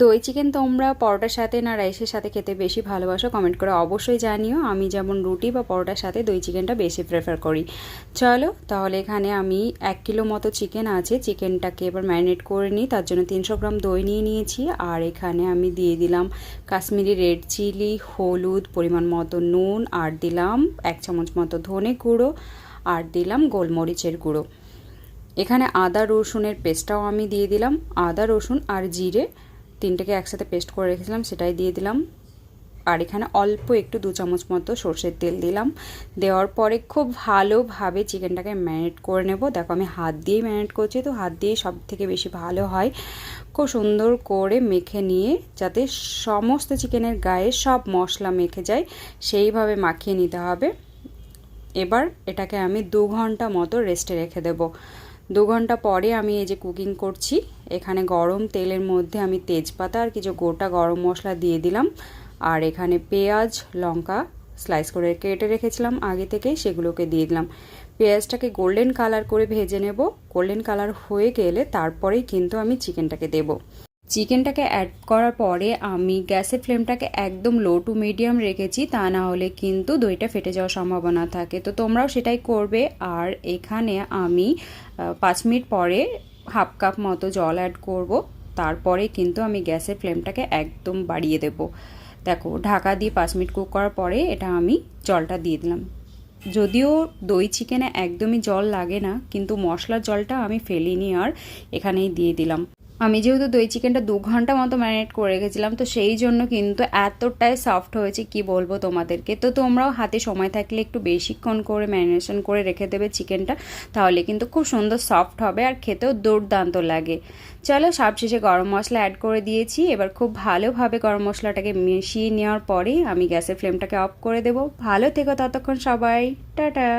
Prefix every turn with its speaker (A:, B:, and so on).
A: দই চিকেন তোমরা পরোটার সাথে না রাইসের সাথে খেতে বেশি ভালোবাসো? কমেন্ট করে অবশ্যই জানিও। আমি যেমন রুটি বা পরোটার সাথে দই চিকেনটা বেশি প্রেফার করি। চলো তাহলে এখানে আমি 1 কিলো মতো চিকেন আছে, চিকেনটাকে এবার ম্যারিনেট করে নিই। তার জন্য 300 গ্রাম দই নিয়ে নিয়েছি। আর এখানে আমি দিয়ে দিলাম কাশ্মীরি রেড চিলি, হলুদ, পরিমাণ মতো নুন, আর দিলাম 1 চামচ মতো ধনে গুঁড়ো, আর দিলাম গোলমরিচের গুঁড়ো। এখানে আদা রসুনের পেস্টটাও আমি দিয়ে দিলাম। আদা রসুন আর জিরে তিনটাকে একসাথে পেস্ট করে রেখেছিলাম, সেটাই দিয়ে দিলাম। আর এখানে অল্প একটু 2 চামচ মতো সর্ষের তেল দিলাম। দেওয়ার পরে খুব ভালোভাবে চিকেনটাকে ম্যারিনেট করে নেব। দেখো আমি হাত দিয়েই ম্যারিনেট করছি, তো হাত দিয়ে সব থেকে বেশি ভালো হয়। খুব সুন্দর করে মেখে নিয়ে যাতে সমস্ত চিকেনের গায়ে সব মশলা মেখে যায় সেইভাবে মাখিয়ে নিতে হবে। এবার এটাকে আমি 2 ঘন্টা মতো রেস্টে রেখে দেবো। 2 ঘন্টা পরে আমি এই যে কুকিং করছি, এখানে গরম তেলের মধ্যে আমি তেজপাতা আর কিছু গোটা গরম মশলা দিয়ে দিলাম। আর এখানে পেঁয়াজ লঙ্কা স্লাইস করে কেটে রেখেছিলাম আগে থেকে, সেগুলোকে দিয়ে দিলাম। পেঁয়াজটাকে গোল্ডেন কালার করে ভেজে নেব। গোল্ডেন কালার হয়ে গেলে তারপরেই কিন্তু আমি চিকেনটাকে দেব। চিকেনটাকে অ্যাড করার পরে আমি গ্যাসের ফ্লেমটাকে একদম লো টু মিডিয়াম রেখেছি, তা না হলে কিন্তু দইটা ফেটে যাওয়ার সম্ভাবনা থাকে। তো তোমরাও সেটাই করবে। আর এখানে আমি 5 মিনিট পরে হাফ কাপ মতো জল অ্যাড করব। তারপরে কিন্তু আমি গ্যাসের ফ্লেমটাকে একদম বাড়িয়ে দেব। দেখো ঢাকা দিয়ে 5 মিনিট কুক করার পরে এটা আমি জলটা দিয়ে দিলাম। যদিও দই চিকেনে একদমই জল লাগে না, কিন্তু মশলার জলটা আমি ফেলিনি আর এখানেই দিয়ে দিলাম। আমি যেহেতু দই চিকেনটা 2 ঘন্টা মতো ম্যারিনেট করে রেখেছিলাম, তো সেই জন্য কিন্তু এতটাই সফট হয়েছে কি বলবো তোমাদেরকে। তো তোমরাও হাতে সময় থাকলে একটু বেশিক্ষণ করে ম্যারিনেশন করে রেখে দেবে চিকেনটা, তাহলে কিন্তু খুব সুন্দর সফট হবে আর খেতেও দুর্দান্ত লাগে। চলো সবশেষে গরম মশলা অ্যাড করে দিয়েছি। এবার খুব ভালোভাবে গরম মশলাটাকে মিশিয়ে নেওয়ার পরেই আমি গ্যাসের ফ্লেমটাকে অফ করে দেবো। ভালো থেকো ততক্ষণ সবাই, টাটা।